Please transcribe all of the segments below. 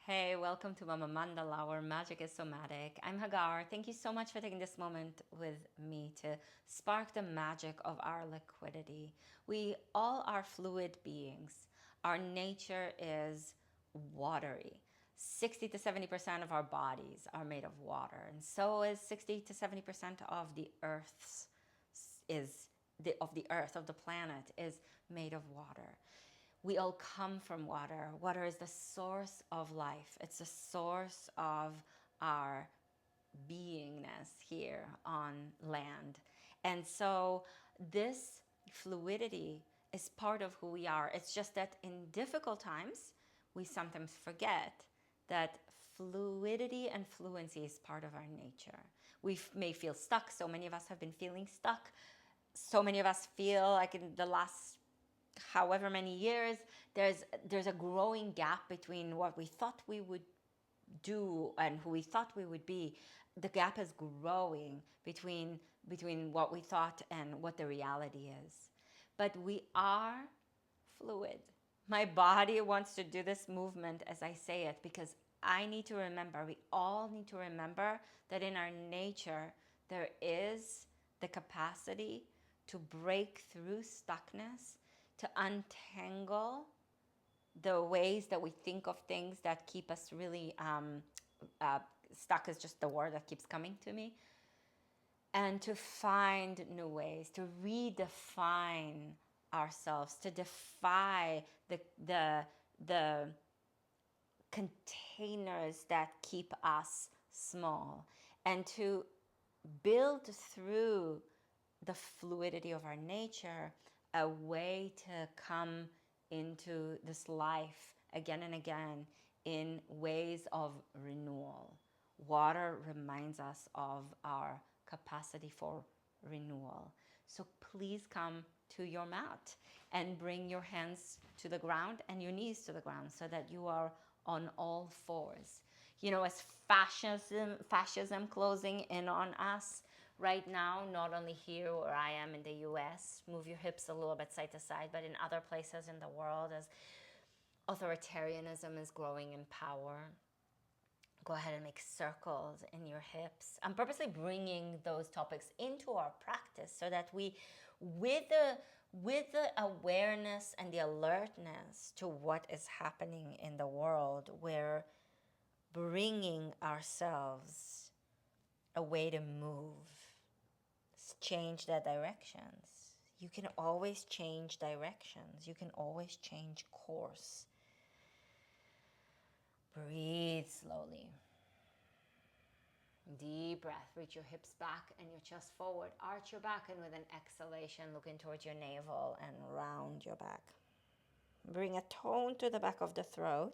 Hey, welcome to Mama Mandala, where magic is somatic. I'm Hagar. Thank you so much for taking this moment with me to spark the magic of our liquidity. We all are fluid beings. Our nature is watery. 60 to 70% of our bodies are made of water, and so is 60 to 70% of the earth's is the earth of the planet is made of water. We all come from water. Water is the source of life. It's the source of our beingness here on land. And so this fluidity is part of who we are. It's just that in difficult times, we sometimes forget that fluidity and fluency is part of our nature. We may feel stuck. So many of us have been feeling stuck. So many of us feel like in the last however many years, there's a growing gap between what we thought we would do and who we thought we would be. The gap is growing between what we thought and what the reality is. But we are fluid. My body wants to do this movement as I say it because I need to remember, we all need to remember that in our nature there is the capacity to break through stuckness, to untangle the ways that we think of things that keep us really stuck is just the word that keeps coming to me, and to find new ways, to redefine ourselves, to defy the containers that keep us small, and to build through the fluidity of our nature a way to come into this life again and again in ways of renewal. Water reminds us of our capacity for renewal. So please come to your mat and bring your hands to the ground and your knees to the ground so that you are on all fours. You know, as fascism closing in on us right now, not only here where I am in the US, move your hips a little bit side to side, but in other places in the world as authoritarianism is growing in power. Go ahead and make circles in your hips. I'm purposely bringing those topics into our practice so that we, with the awareness and the alertness to what is happening in the world, we're bringing ourselves a way to move, change the directions. You can always change directions. You can always change course. Breathe slowly. Deep breath. Reach your hips back and your chest forward. Arch your back, and with an exhalation, look in towards your navel and round your back. Bring a tone to the back of the throat.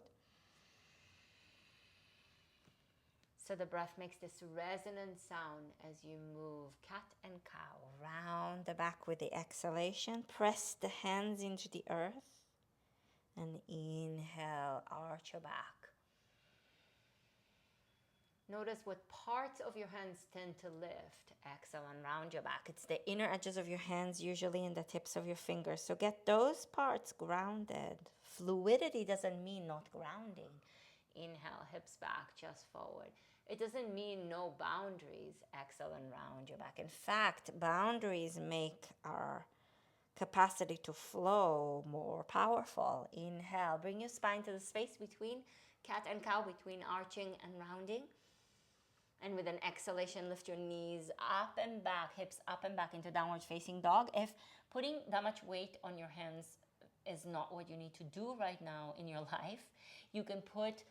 So the breath makes this resonant sound as you move cat and cow. Round the back with the exhalation. Press the hands into the earth. And inhale, arch your back. Notice what parts of your hands tend to lift. Exhale and round your back. It's the inner edges of your hands, usually in the tips of your fingers. So get those parts grounded. Fluidity doesn't mean not grounding. Inhale, hips back, chest forward. It doesn't mean no boundaries. Exhale and round your back. In fact, boundaries make our capacity to flow more powerful. Inhale, bring your spine to the space between cat and cow, between arching and rounding. And with an exhalation, lift your knees up and back, hips up and back into downward facing dog. If putting that much weight on your hands is not what you need to do right now in your life, you can put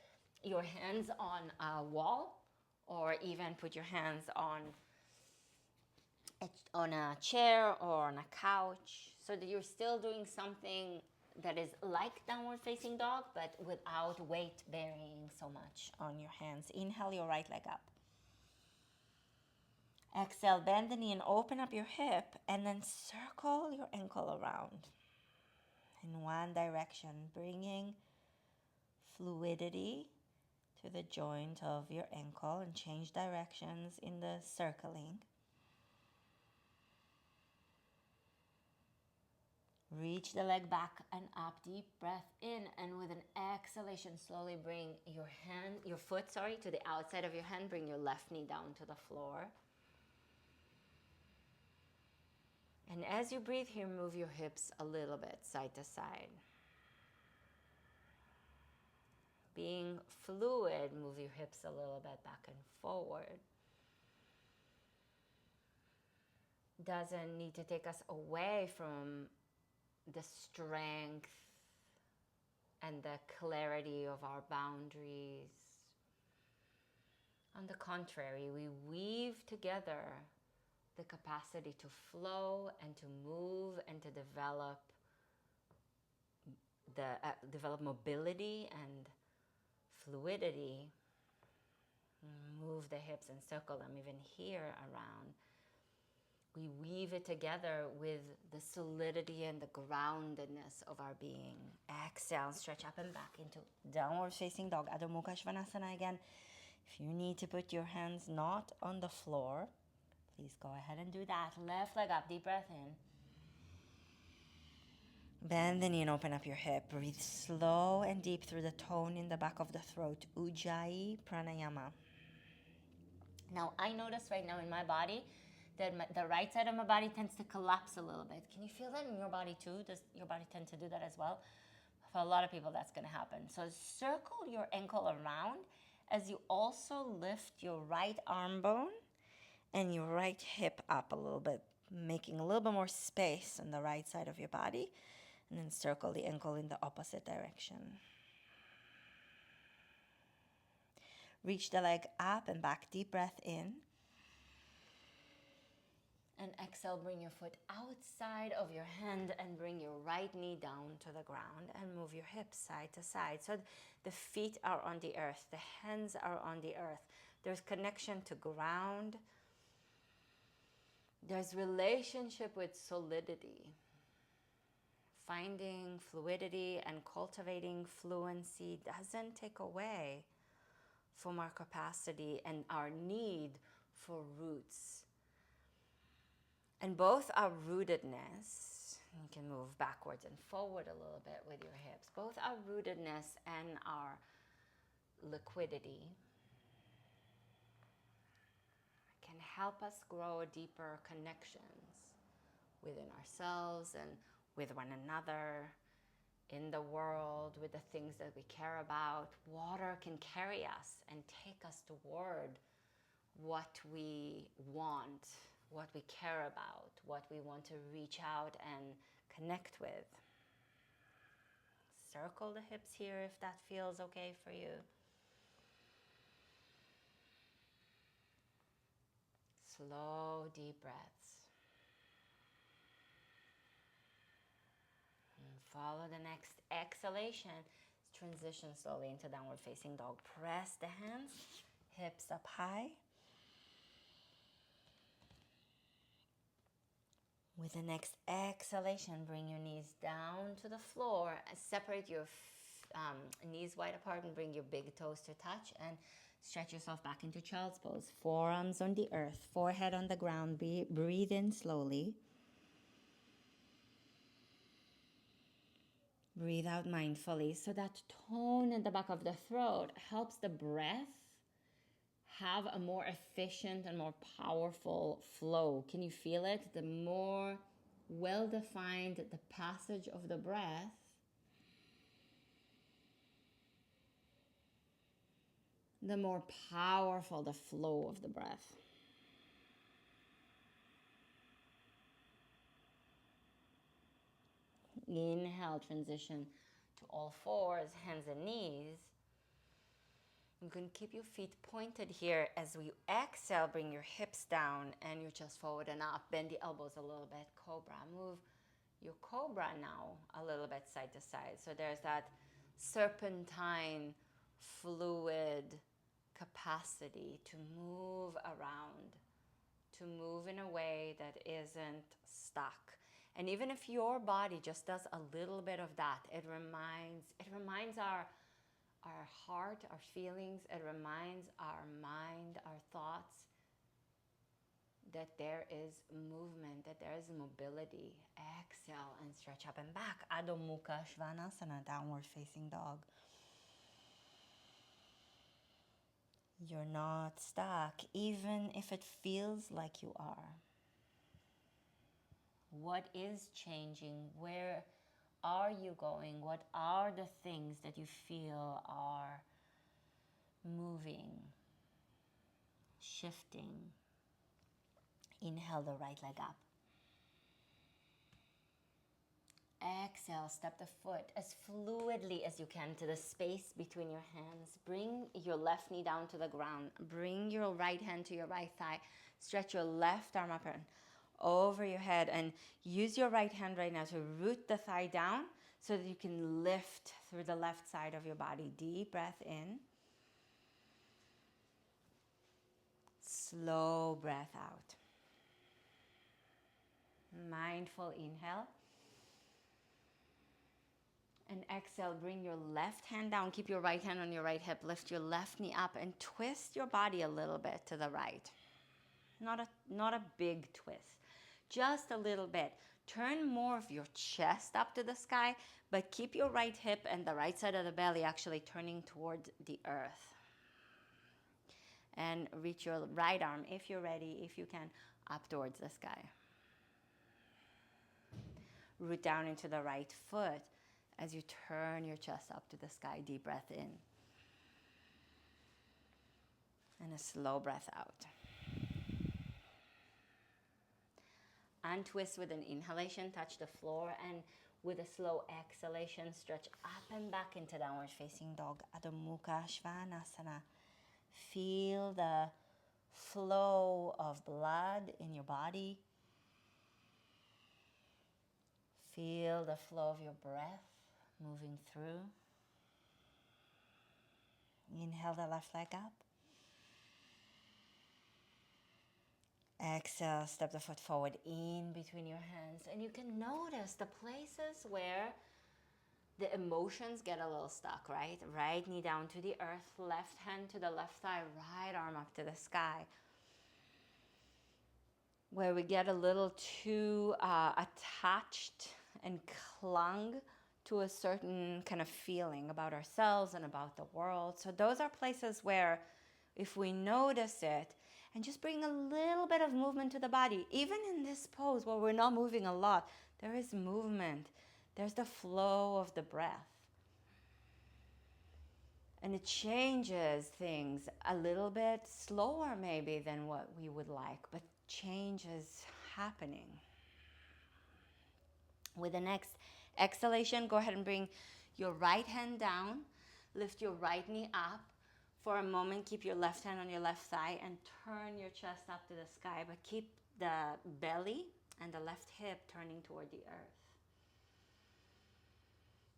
your hands on a wall, or even put your hands on a chair or on a couch, so that you're still doing something that is like downward facing dog, but without weight bearing so much on your hands. Inhale your right leg up. Exhale, bend the knee and open up your hip, and then circle your ankle around in one direction, bringing fluidity to the joint of your ankle, and change directions in the circling. Reach the leg back and up, deep breath in, and with an exhalation, slowly bring your foot, to the outside of your hand. Bring your left knee down to the floor. And as you breathe here, move your hips a little bit side to side. Being fluid, move your hips a little bit back and forward. Doesn't need to take us away from the strength and the clarity of our boundaries. On the contrary, we weave together the capacity to flow and to move and to develop mobility and fluidity. Move the hips and circle them even here around. We weave it together with the solidity and the groundedness of our being. Exhale, stretch up and back into downward facing dog, Adho Mukha Svanasana again. If you need to put your hands not on the floor, please go ahead and do that. Left leg up, deep breath in. Bend the knee and open up your hip. Breathe slow and deep through the tone in the back of the throat. Ujjayi Pranayama. Now, I notice right now in my body that the right side of my body tends to collapse a little bit. Can you feel that in your body too? Does your body tend to do that as well? For a lot of people, that's going to happen. So circle your ankle around as you also lift your right arm bone and your right hip up a little bit, making a little bit more space on the right side of your body. And then circle the ankle in the opposite direction. Reach the leg up and back. Deep breath in. And exhale, bring your foot outside of your hand and bring your right knee down to the ground and move your hips side to side. So the feet are on the earth, the hands are on the earth. There's connection to ground. There's relationship with solidity. Finding fluidity and cultivating fluency doesn't take away from our capacity and our need for roots. And both our rootedness, you can move backwards and forward a little bit with your hips, both our rootedness and our liquidity can help us grow deeper connections within ourselves and with one another, in the world, with the things that we care about. Water can carry us and take us toward what we want, what we care about, what we want to reach out and connect with. Circle the hips here if that feels okay for you. Slow, deep breaths. Follow the next exhalation. Transition slowly into downward facing dog. Press the hands, hips up high. With the next exhalation, bring your knees down to the floor. Separate your knees wide apart and bring your big toes to touch and stretch yourself back into child's pose. Forearms on the earth, forehead on the ground. Breathe in slowly. Breathe out mindfully. So that tone in the back of the throat helps the breath have a more efficient and more powerful flow. Can you feel it? The more well-defined the passage of the breath, the more powerful the flow of the breath. Inhale, transition to all fours, hands and knees. You can keep your feet pointed here. As we exhale, bring your hips down and your chest forward and up. Bend the elbows a little bit. Cobra. Move your cobra now a little bit side to side. So there's that serpentine, fluid capacity to move around, to move in a way that isn't stuck. And even if your body just does a little bit of that, it reminds our heart, our feelings, it reminds our mind, our thoughts that there is movement, that there is mobility. Exhale and stretch up and back. Adho Mukha Svanasana, downward facing dog. You're not stuck, even if it feels like you are. What is changing? Where are you going? What are the things that you feel are moving, shifting? Inhale the right leg up. Exhale, step the foot as fluidly as you can to the space between your hands. Bring your left knee down to the ground. Bring your right hand to your right thigh. Stretch your left arm up and over your head. And use your right hand right now to root the thigh down so that you can lift through the left side of your body. Deep breath in. Slow breath out. Mindful inhale. And exhale, bring your left hand down. Keep your right hand on your right hip. Lift your left knee up and twist your body a little bit to the right. Not a big twist, just a little bit. Turn more of your chest up to the sky, but keep your right hip and the right side of the belly actually turning toward the earth. And reach your right arm, if you're ready, if you can, up towards the sky. Root down into the right foot as you turn your chest up to the sky. Deep breath in. And a slow breath out. Untwist with an inhalation, touch the floor, and with a slow exhalation, stretch up and back into downward facing dog. Adho Mukha Svanasana. Feel the flow of blood in your body. Feel the flow of your breath moving through. Inhale the left leg up. Exhale, step the foot forward in between your hands. And you can notice the places where the emotions get a little stuck, right? Right knee down to the earth, left hand to the left thigh, right arm up to the sky. Where we get a little too attached and clung to a certain kind of feeling about ourselves and about the world. So those are places where if we notice it and just bring a little bit of movement to the body, even in this pose where we're not moving a lot, there is movement. There's the flow of the breath. And it changes things a little bit slower maybe than what we would like, but change is happening. With the next exhalation, go ahead and bring your right hand down, lift your right knee up. For a moment, keep your left hand on your left thigh and turn your chest up to the sky, but keep the belly and the left hip turning toward the earth.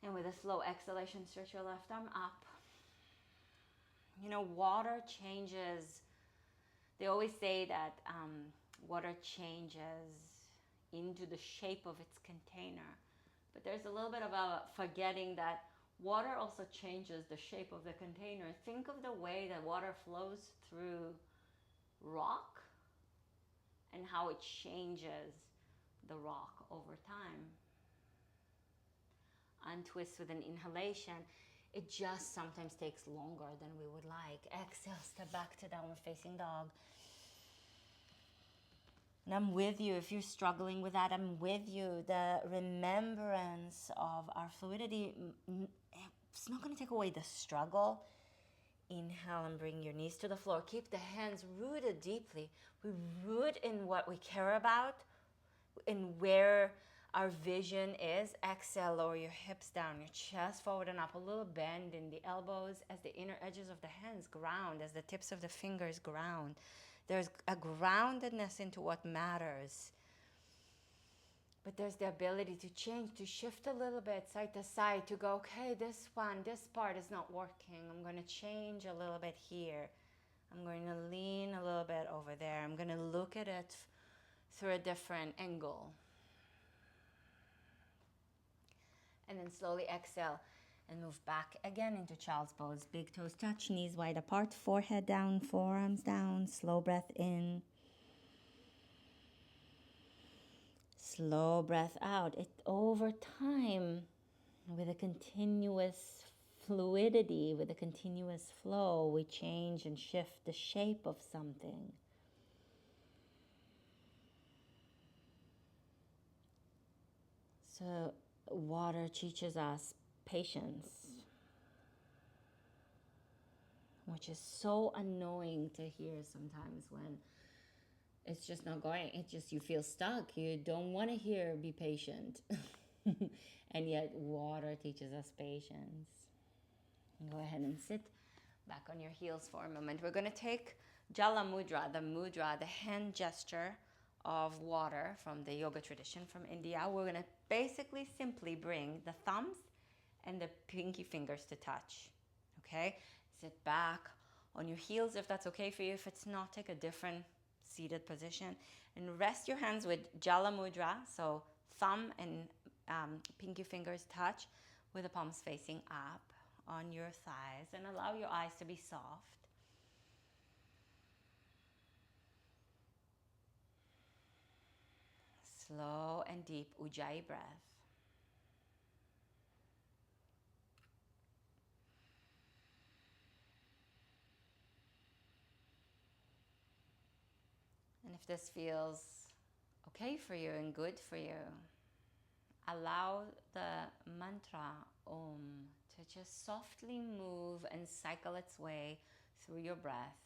And with a slow exhalation, stretch your left arm up. You know, water changes. They always say that water changes into the shape of its container. But there's a little bit of a forgetting that water also changes the shape of the container. Think of the way that water flows through rock and how it changes the rock over time. Untwist with an inhalation. It just sometimes takes longer than we would like. Exhale, step back to downward facing dog. And I'm with you. If you're struggling with that, I'm with you. The remembrance of our fluidity, it's not going to take away the struggle. Inhale and bring your knees to the floor. Keep the hands rooted deeply. We root in what we care about, in where our vision is. Exhale, lower your hips down, your chest forward and up. A little bend in the elbows as the inner edges of the hands ground, as the tips of the fingers ground. There's a groundedness into what matters. But there's the ability to change, to shift a little bit side to side, to go, okay, this part is not working. I'm going to change a little bit here. I'm going to lean a little bit over there. I'm going to look at it through a different angle. And then slowly exhale and move back again into child's pose. Big toes touch, knees wide apart, forehead down, forearms down. Slow breath in. Slow breath out. It over time, with a continuous fluidity, with a continuous flow, we change and shift the shape of something. So water teaches us patience, which is so annoying to hear sometimes when it's just not going. It's just you feel stuck. You don't want to hear be patient. And yet water teaches us patience. Go ahead and sit back on your heels for a moment. We're going to take Jala mudra, the hand gesture of water from the yoga tradition from India. We're going to basically simply bring the thumbs and the pinky fingers to touch. Okay? Sit back on your heels if that's okay for you. If it's not, take a different seated position and rest your hands with Jala mudra. So thumb and pinky fingers touch with the palms facing up on your thighs, and allow your eyes to be soft. Slow and deep Ujjayi breath. And if this feels okay for you and good for you, allow the mantra Om to just softly move and cycle its way through your breath.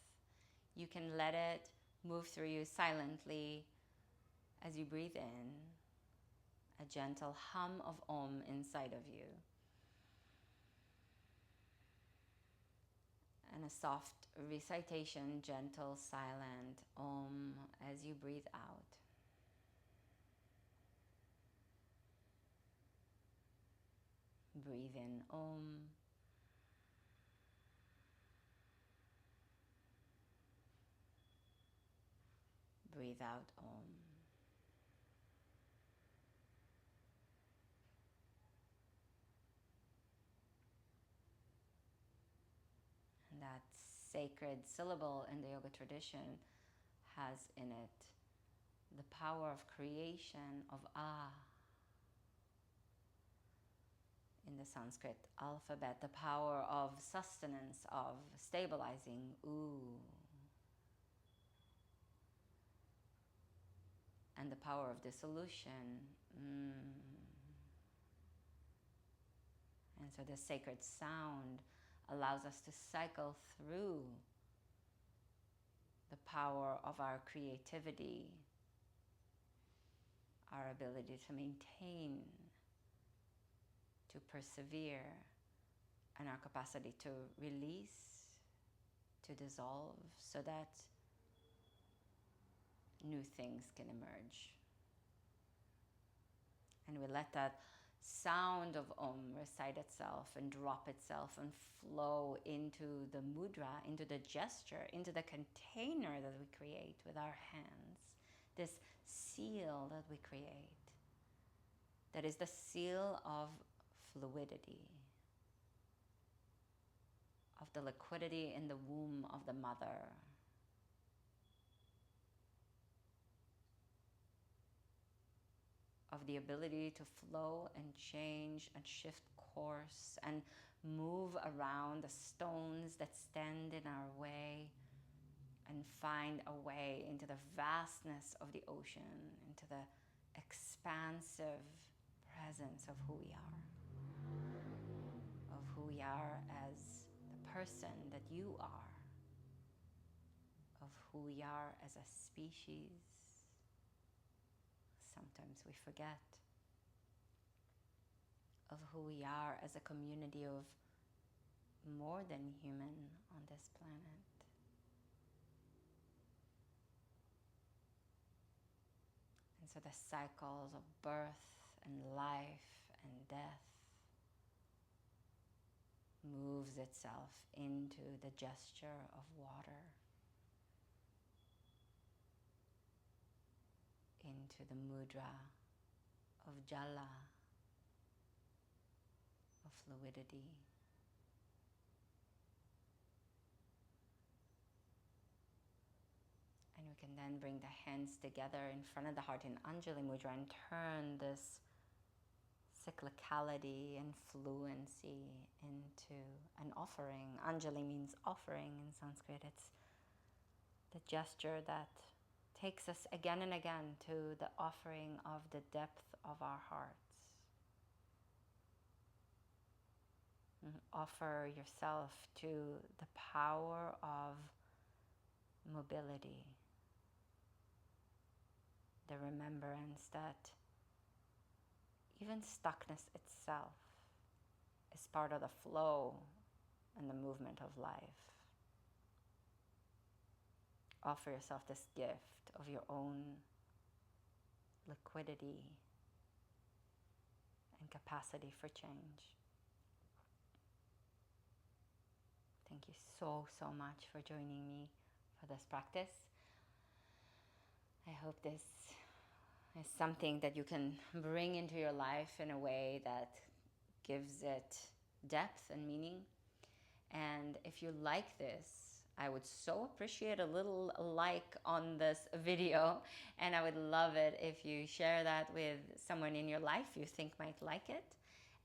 You can let it move through you silently as you breathe in, a gentle hum of Om inside of you, and a soft recitation, gentle, silent Om as you breathe out. Breathe in Om. Breathe out Om. And that sacred syllable in the yoga tradition has in it the power of creation of Ah in the Sanskrit alphabet, the power of sustenance, of stabilizing U, and the power of dissolution. And so the sacred sound allows us to cycle through the power of our creativity, our ability to maintain, to persevere, and our capacity to release, to dissolve, so that new things can emerge. And we let that sound of Om recite itself and drop itself and flow into the mudra, into the gesture, into the container that we create with our hands, this seal that we create, that is the seal of fluidity, of the liquidity in the womb of the mother, of the ability to flow and change and shift course and move around the stones that stand in our way and find a way into the vastness of the ocean, into the expansive presence of who we are as the person that you are, of who we are as a species. Sometimes we forget of who we are as a community of more than human on this planet. And so the cycles of birth and life and death moves itself into the gesture of water, into the mudra of Jala, of fluidity. And we can then bring the hands together in front of the heart in Anjali Mudra and turn this cyclicality and fluency into an offering. Anjali means offering in Sanskrit. It's the gesture that takes us again and again to the offering of the depth of our hearts. Offer yourself to the power of mobility, the remembrance that even stuckness itself is part of the flow and the movement of life. Offer yourself this gift of your own liquidity and capacity for change. Thank you so, so much for joining me for this practice. I hope this is something that you can bring into your life in a way that gives it depth and meaning. And if you like this, I would so appreciate a little like on this video, and I would love it if you share that with someone in your life you think might like it.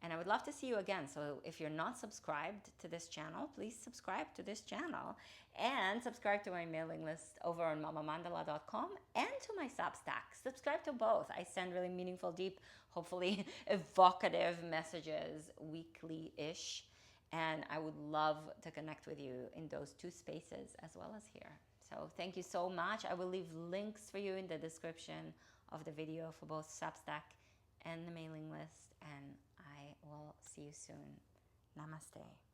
And I would love to see you again. So if you're not subscribed to this channel, please subscribe to this channel and subscribe to my mailing list over on mamamandala.com and to my Substack. Subscribe to both. I send really meaningful, deep, hopefully evocative messages weekly-ish. And I would love to connect with you in those two spaces as well as here. So thank you so much. I will leave links for you in the description of the video for both Substack and the mailing list. And I will see you soon. Namaste.